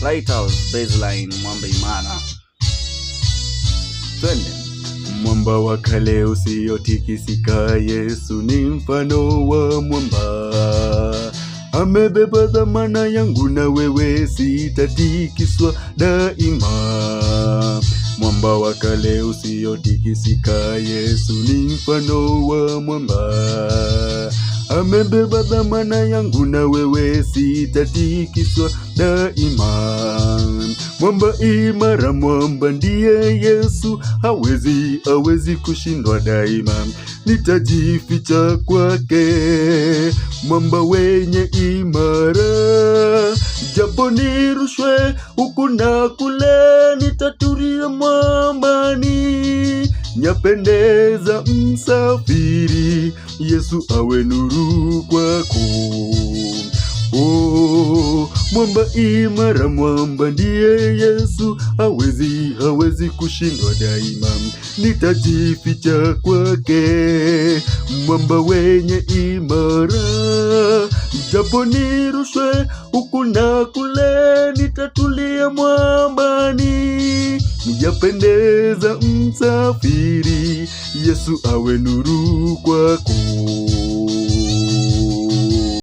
Lighthouse, baseline, mwamba imara. Twende. Mwamba wa kale usiotikisika, Yesu ni mfano wa mwamba. Amebeba dhamana yangu na wewe, sitatikiswa daima. Mwamba wa kale usiotikisika, Yesu ni mfano wa mwamba. Amebeba dhamana yangu na wewe, sitatikiswa daima. Mwamba imara, mwamba ndiye Yesu, hawezi kushindwa daima. Nitajificha kwake, mwamba wenye imara. Japo nirushwe huku na kule, nitatulia mwambani. Nyapendeza msafiri, Yesu awe nuru kwako. Oh, mwamba imara, mwamba ndiye Yesu, hawezi kushindwa daima. Nitajificha kwake, mwamba wenye imara. Japo nirushwe huku na kule, nitatulia mwambani. Yapendeza msafiri, Yesu awe nuru kwako.